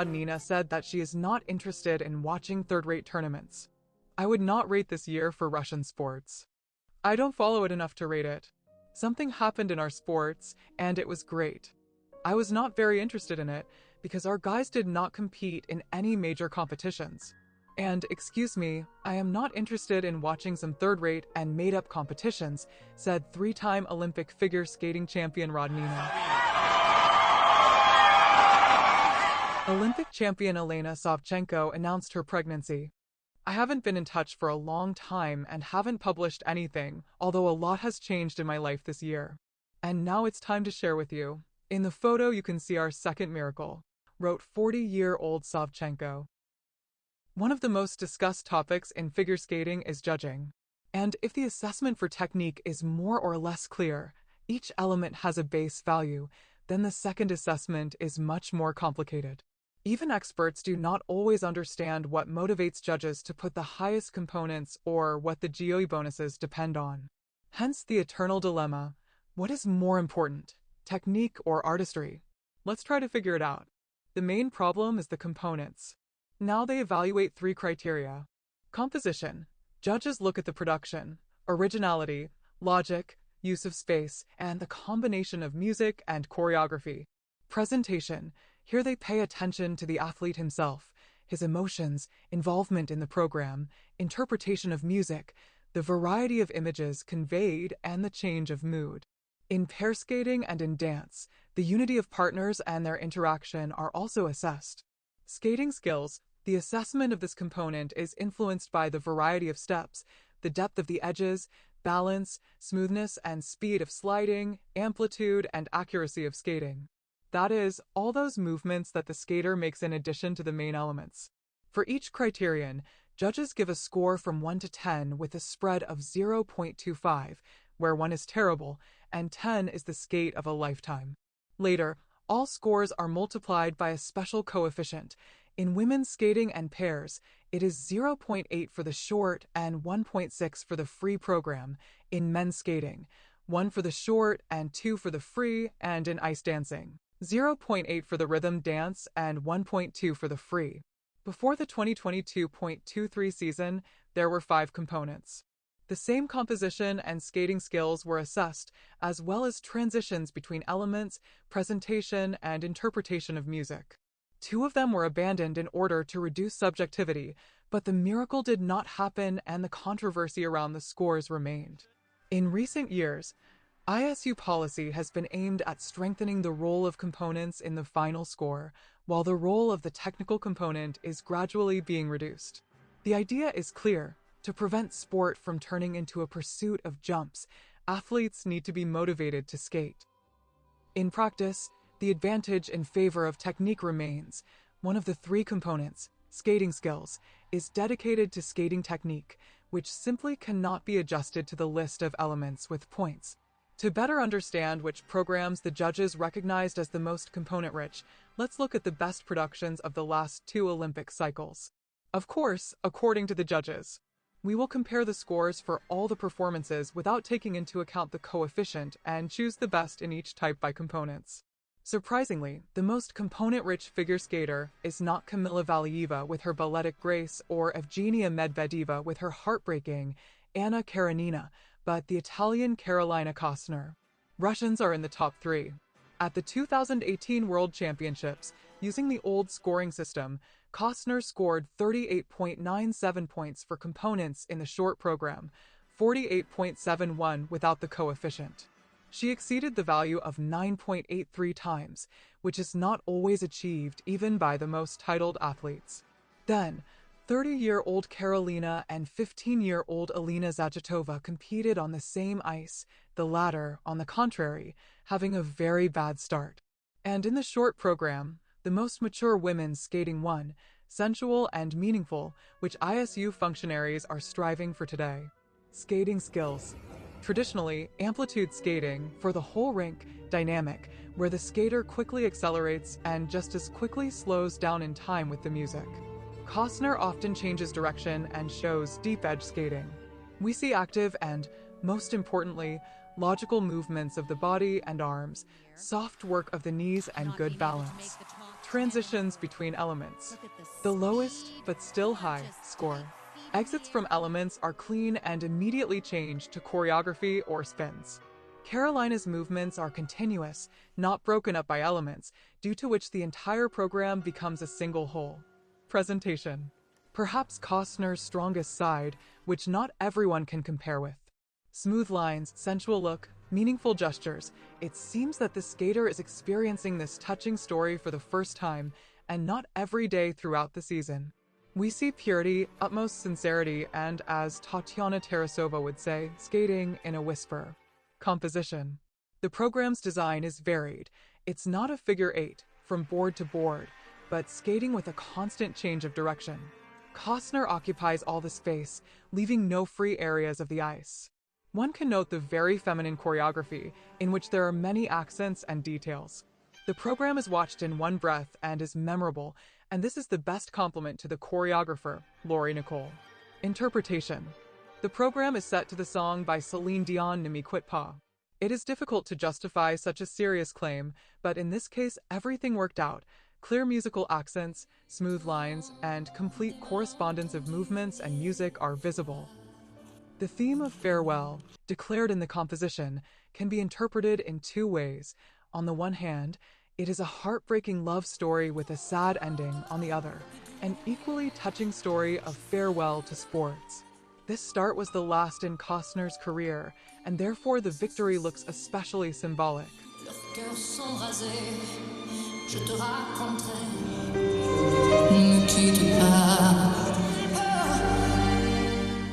Rodnina said that she is not interested in watching third-rate tournaments. I would not rate this year for Russian sports. I don't follow it enough to rate it. Something happened in our sports, and it was great. I was not very interested in it because our guys did not compete in any major competitions. And, excuse me, I am not interested in watching some third-rate and made-up competitions, said three-time Olympic figure skating champion Rodnina. Olympic champion Elena Savchenko announced her pregnancy. I haven't been in touch for a long time and haven't published anything, although a lot has changed in my life this year. And now it's time to share with you. In the photo you can see our second miracle, wrote 40-year-old Savchenko. One of the most discussed topics in figure skating is judging. And if the assessment for technique is more or less clear, each element has a base value, then the second assessment is much more complicated. Even experts do not always understand what motivates judges to put the highest components or what the GOE bonuses depend on. Hence the eternal dilemma: what is more important, technique or artistry? Let's try to figure it out. The main problem is the components. Now they evaluate three criteria. Composition. Judges look at the production, originality, logic, use of space, and the combination of music and choreography. Presentation. Here they pay attention to the athlete himself, his emotions, involvement in the program, interpretation of music, the variety of images conveyed, and the change of mood. In pair skating and in dance, the unity of partners and their interaction are also assessed. Skating skills. The assessment of this component is influenced by the variety of steps, the depth of the edges, balance, smoothness and speed of sliding, amplitude and accuracy of skating. That is, all those movements that the skater makes in addition to the main elements. For each criterion, judges give a score from 1 to 10 with a spread of 0.25, where 1 is terrible and 10 is the skate of a lifetime. Later, all scores are multiplied by a special coefficient. In women's skating and pairs, it is 0.8 for the short and 1.6 for the free program. In men's skating, 1 for the short and 2 for the free, and in ice dancing, 0.8 for the rhythm dance and 1.2 for the free. Before the 2022.23 season, there were 5 components. The same composition and skating skills were assessed, as well as transitions between elements, presentation, and interpretation of music. 2 of them were abandoned in order to reduce subjectivity, but the miracle did not happen and the controversy around the scores remained. In recent years, ISU policy has been aimed at strengthening the role of components in the final score, while the role of the technical component is gradually being reduced. The idea is clear: to prevent sport from turning into a pursuit of jumps, athletes need to be motivated to skate. In practice, the advantage in favor of technique remains. One of the 3 components, skating skills, is dedicated to skating technique, which simply cannot be adjusted to the list of elements with points. To better understand which programs the judges recognized as the most component-rich, let's look at the best productions of the last 2 Olympic cycles. Of course, according to the judges. We will compare the scores for all the performances without taking into account the coefficient and choose the best in each type by components. Surprisingly, the most component-rich figure skater is not Kamila Valieva with her balletic grace or Evgenia Medvedeva with her heartbreaking Anna Karenina, but the Italian Carolina Kostner. Russians are in the top 3. At the 2018 World Championships, using the old scoring system, Kostner scored 38.97 points for components in the short program, 48.71 without the coefficient. She exceeded the value of 9.83 times, which is not always achieved even by the most titled athletes. Then, 30-year-old Karolina and 15-year-old Elena Savchenko competed on the same ice, the latter, on the contrary, having a very bad start. And in the short program, the most mature women skating won, sensual and meaningful, which ISU functionaries are striving for today. Skating skills. Traditionally, amplitude skating, for the whole rink, dynamic, where the skater quickly accelerates and just as quickly slows down in time with the music. Kostner often changes direction and shows deep edge skating. We see active and, most importantly, logical movements of the body and arms, soft work of the knees and good balance. Transitions between elements. The lowest, but still high, score. Exits from elements are clean and immediately change to choreography or spins. Carolina's movements are continuous, not broken up by elements, due to which the entire program becomes a single whole. Presentation. Perhaps Costner's strongest side, which not everyone can compare with. Smooth lines, sensual look, meaningful gestures. It seems that the skater is experiencing this touching story for the first time, and not every day throughout the season. We see purity, utmost sincerity, and, as Tatiana Tarasova would say, skating in a whisper. Composition. The program's design is varied. It's not a figure eight, from board to board, but skating with a constant change of direction. Kostner occupies all the space, leaving no free areas of the ice. One can note the very feminine choreography, in which there are many accents and details. The program is watched in one breath and is memorable, and this is the best compliment to the choreographer, Laurie Nicole. Interpretation. The program is set to the song by Celine Dion, Ne Me Quitte Pas. It is difficult to justify such a serious claim, but in this case everything worked out. Clear musical accents, smooth lines, and complete correspondence of movements and music are visible. The theme of farewell, declared in the composition, can be interpreted in two ways. On the one hand, it is a heartbreaking love story with a sad ending on the other, an equally touching story of farewell to sports. This start was the last in Costner's career, and therefore the victory looks especially symbolic.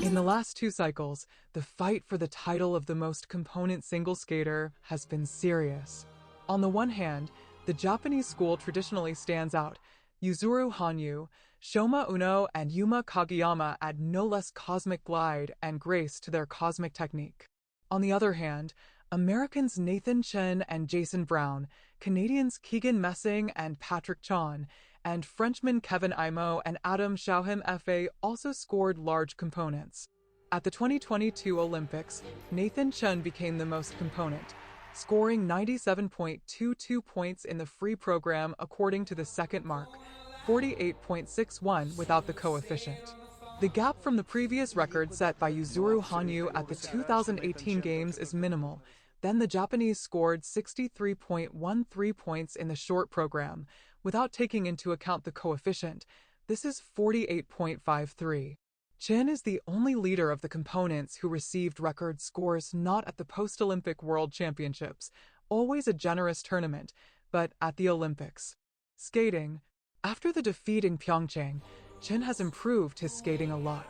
In the last two cycles, the fight for the title of the most component single skater has been serious. On the one hand, the Japanese school traditionally stands out. Yuzuru Hanyu, Shoma Uno, and Yuma Kageyama add no less cosmic glide and grace to their cosmic technique. On the other hand, Americans Nathan Chen and Jason Brown, Canadians Keegan Messing and Patrick Chan, and Frenchmen Kevin Imo and Adam Shauham Fa also scored large components. At the 2022 Olympics, Nathan Chen became the most component, scoring 97.22 points in the free program according to the second mark, 48.61 without the coefficient. The gap from the previous record set by Yuzuru Hanyu at the 2018 Games is minimal. Then the Japanese scored 63.13 points in the short program. Without taking into account the coefficient, this is 48.53. Chen is the only leader of the components who received record scores not at the post-Olympic World Championships, always a generous tournament, but at the Olympics. Skating. After the defeat in Pyeongchang, Chen has improved his skating a lot.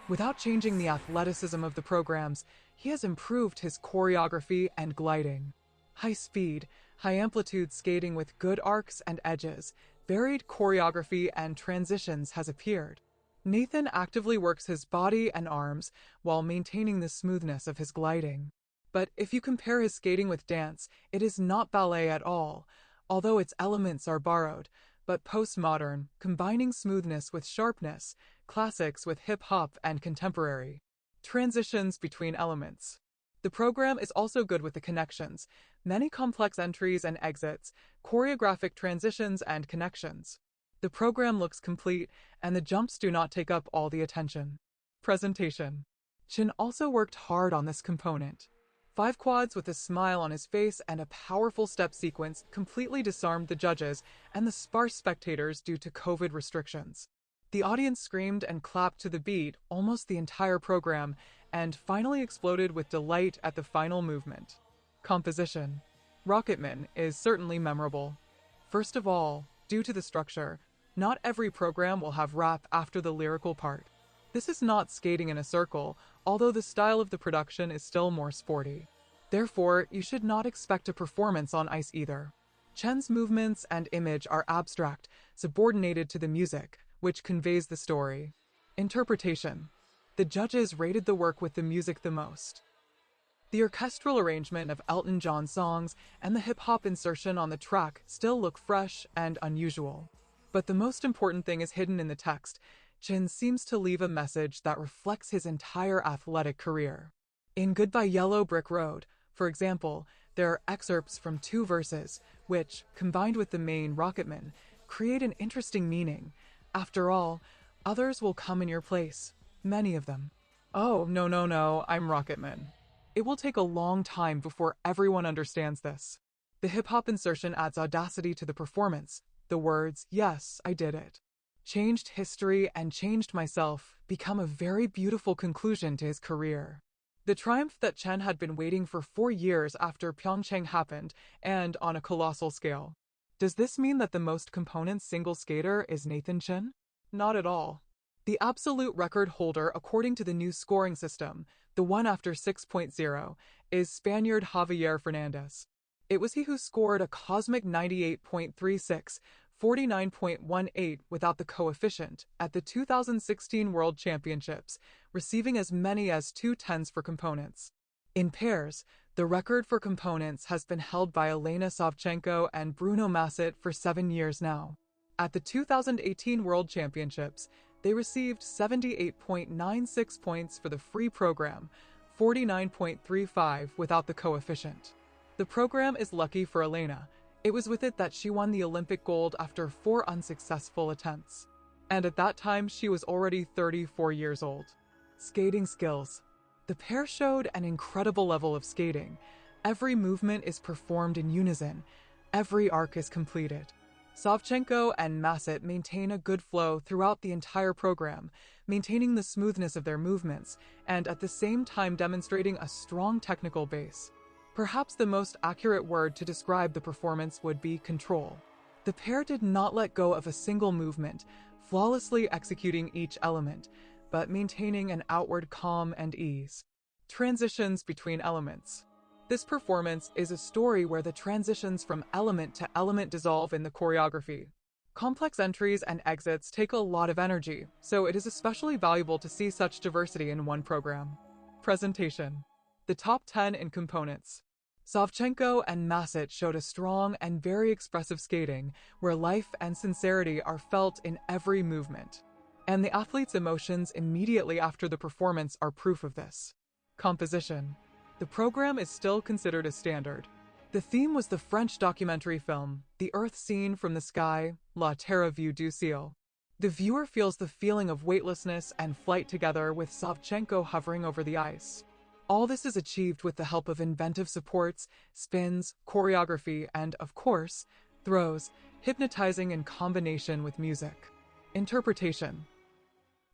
Without changing the athleticism of the programs, he has improved his choreography and gliding. High speed, high amplitude skating with good arcs and edges, varied choreography and transitions has appeared. Nathan actively works his body and arms while maintaining the smoothness of his gliding. But if you compare his skating with dance, it is not ballet at all, although its elements are borrowed, but postmodern, combining smoothness with sharpness, classics with hip-hop and contemporary. Transitions between elements. The program is also good with the connections, many complex entries and exits, choreographic transitions and connections. The program looks complete, and the jumps do not take up all the attention. Presentation. Chen also worked hard on this component. 5 quads with a smile on his face and a powerful step sequence completely disarmed the judges and the sparse spectators due to COVID restrictions. The audience screamed and clapped to the beat almost the entire program, and finally exploded with delight at the final movement. Composition. Rocketman is certainly memorable. First of all, due to the structure, not every program will have rap after the lyrical part. This is not skating in a circle, although the style of the production is still more sporty. Therefore, you should not expect a performance on ice either. Chen's movements and image are abstract, subordinated to the music, which conveys the story. Interpretation. The judges rated the work with the music the most. The orchestral arrangement of Elton John songs and the hip-hop insertion on the track still look fresh and unusual. But the most important thing is hidden in the text. Chen seems to leave a message that reflects his entire athletic career. In Goodbye Yellow Brick Road, for example, there are excerpts from 2 verses, which, combined with the main Rocketman, Create an interesting meaning. After all, others will come in your place. Many of them. Oh, no, no, no, I'm Rocketman. It will take a long time before everyone understands this. The hip-hop insertion adds audacity to the performance. The words, yes, I did it. Changed history and changed myself become a very beautiful conclusion to his career. The triumph that Chen had been waiting for 4 years after Pyeongchang happened, and on a colossal scale. Does this mean that the most components single skater is Nathan Chen? Not at all. The absolute record holder according to the new scoring system, the one after 6.0, is Spaniard Javier Fernandez. It was he who scored a cosmic 98.36, 49.18 without the coefficient at the 2016 World Championships, receiving as many as 2 10s for components. In pairs, the record for components has been held by Elena Savchenko and Massot for 7 years now. At the 2018 World Championships, they received 78.96 points for the free program, 49.35 without the coefficient. The program is lucky for Elena. It was with it that she won the Olympic gold after 4 unsuccessful attempts. And at that time, she was already 34 years old. Skating skills. The pair showed an incredible level of skating. Every movement is performed in unison. Every arc is completed. Savchenko and Massot maintain a good flow throughout the entire program, maintaining the smoothness of their movements, and at the same time demonstrating a strong technical base. Perhaps the most accurate word to describe the performance would be control. The pair did not let go of a single movement, flawlessly executing each element, but maintaining an outward calm and ease. Transitions between elements. This performance is a story where the transitions from element to element dissolve in the choreography. Complex entries and exits take a lot of energy, so it is especially valuable to see such diversity in one program. Presentation. The top 10 in components. Savchenko and Massot showed a strong and very expressive skating, where life and sincerity are felt in every movement. And the athlete's emotions immediately after the performance are proof of this. Composition. The program is still considered a standard. The theme was the French documentary film, The Earth Seen from the Sky, La Terre Vue du Ciel. The viewer feels the feeling of weightlessness and flight together with Savchenko hovering over the ice. All this is achieved with the help of inventive supports, spins, choreography, and, of course, throws, hypnotizing in combination with music. Interpretation.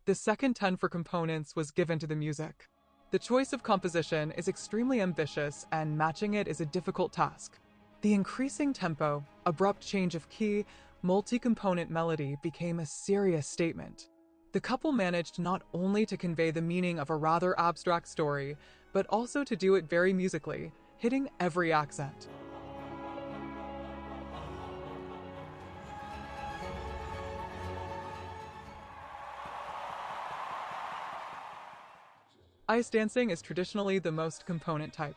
The second 10 for components was given to the music. The choice of composition is extremely ambitious, and matching it is a difficult task. The increasing tempo, abrupt change of key, multi-component melody became a serious statement. The couple managed not only to convey the meaning of a rather abstract story, but also to do it very musically, hitting every accent. Ice dancing is traditionally the most component type.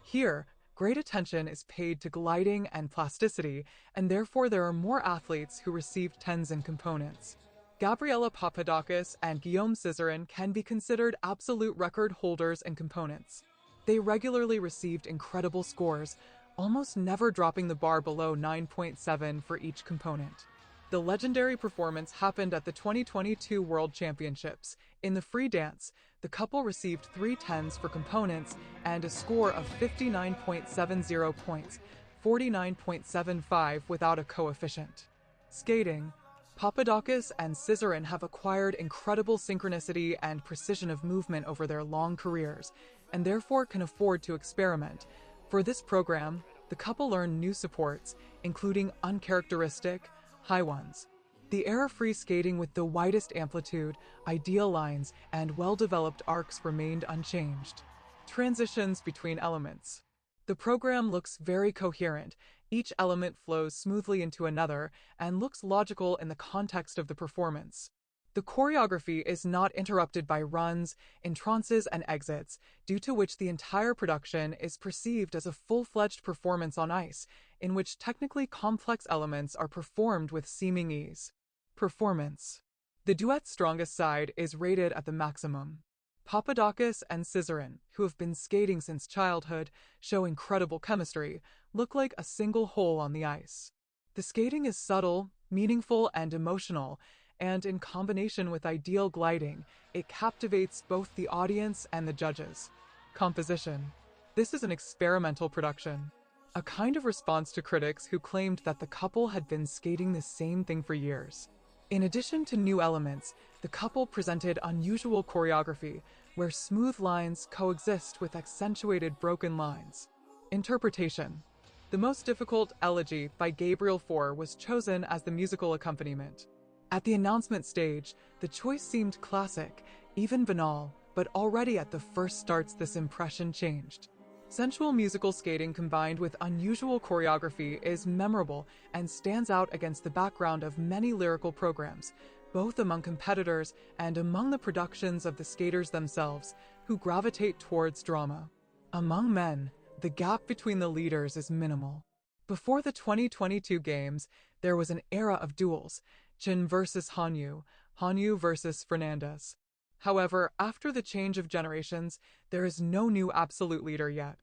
Here, great attention is paid to gliding and plasticity, and therefore there are more athletes who received 10s in components. Gabriela Papadakis and Cizeron can be considered absolute record holders in components. They regularly received incredible scores, almost never dropping the bar below 9.7 for each component. The legendary performance happened at the 2022 World Championships. In the free dance, the couple received 3 10s for components and a score of 59.70 points, 49.75 without a coefficient. Skating. Papadakis and Cizeron have acquired incredible synchronicity and precision of movement over their long careers, and therefore can afford to experiment. For this program, the couple learned new supports, including uncharacteristic, high ones. The error-free skating with the widest amplitude, ideal lines, and well-developed arcs remained unchanged. Transitions between elements. The program looks very coherent. Each element flows smoothly into another and looks logical in the context of the performance. The choreography is not interrupted by runs, entrances, and exits, due to which the entire production is perceived as a full-fledged performance on ice, in which technically complex elements are performed with seeming ease. Performance. The duet's strongest side is rated at the maximum. Papadakis and Cizeron, who have been skating since childhood, show incredible chemistry, look like a single whole on the ice. The skating is subtle, meaningful, and emotional, and in combination with ideal gliding, it captivates both the audience and the judges. Composition. This is an experimental production, a kind of response to critics who claimed that the couple had been skating the same thing for years. In addition to new elements, the couple presented unusual choreography, where smooth lines coexist with accentuated broken lines. Interpretation. The most difficult elegy by Gabriel IV was chosen as the musical accompaniment. At the announcement stage, the choice seemed classic, even banal, but already at the first starts this impression changed. Sensual musical skating combined with unusual choreography is memorable and stands out against the background of many lyrical programs, both among competitors and among the productions of the skaters themselves, who gravitate towards drama. Among men, the gap between the leaders is minimal. Before the 2022 games, there was an era of duels, Chen versus Hanyu, Hanyu versus Fernandez. However, after the change of generations, there is no new absolute leader yet.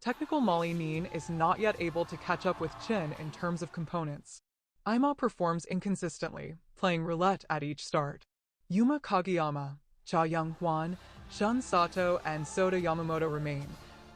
Technical Molly Neen is not yet able to catch up with Chen in terms of components. Ima performs inconsistently, playing roulette at each start. Yuma Kageyama, Cha Young-hwan, Shun Sato, and Sota Yamamoto remain.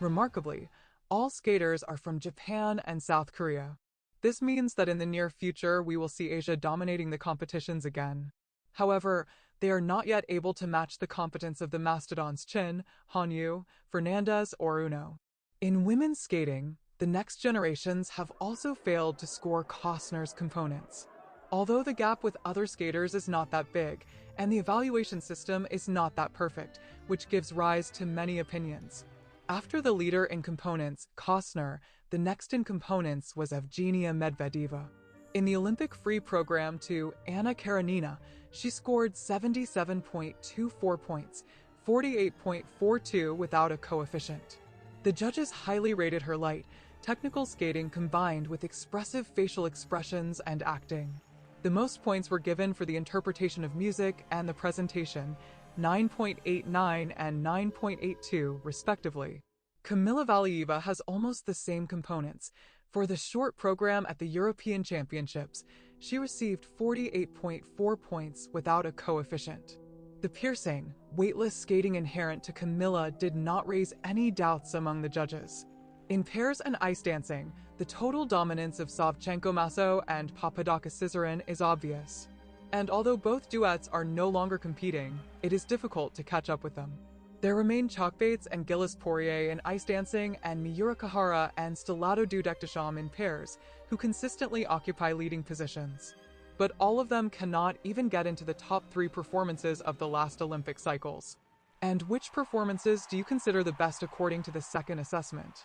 Remarkably, all skaters are from Japan and South Korea. This means that in the near future we will see Asia dominating the competitions again. However, they are not yet able to match the competence of the mastodons Chen, Hanyu, Fernandez, or Uno. In women's skating, the next generations have also failed to score Kostner's components. Although the gap with other skaters is not that big, and the evaluation system is not that perfect, which gives rise to many opinions. After the leader in components, Kostner, the next in components was Evgenia Medvedeva. In the Olympic free program to Anna Karenina, she scored 77.24 points, 48.42 without a coefficient. The judges highly rated her light, technical skating combined with expressive facial expressions and acting. The most points were given for the interpretation of music and the presentation, 9.89 and 9.82 respectively. Kamila Valieva has almost the same components. For the short program at the European Championships, she received 48.4 points without a coefficient. The piercing, weightless skating inherent to Kamila did not raise any doubts among the judges. In pairs and ice dancing, the total dominance of Savchenko Massot and Papadakis Cizeron is obvious. And although both duets are no longer competing, it is difficult to catch up with them. There remain Chalkbates and Gilles Poirier in ice dancing and Miura Kahara and Stellato Dudek in pairs, who consistently occupy leading positions. But all of them cannot even get into the top 3 performances of the last Olympic cycles. And which performances do you consider the best according to the second assessment?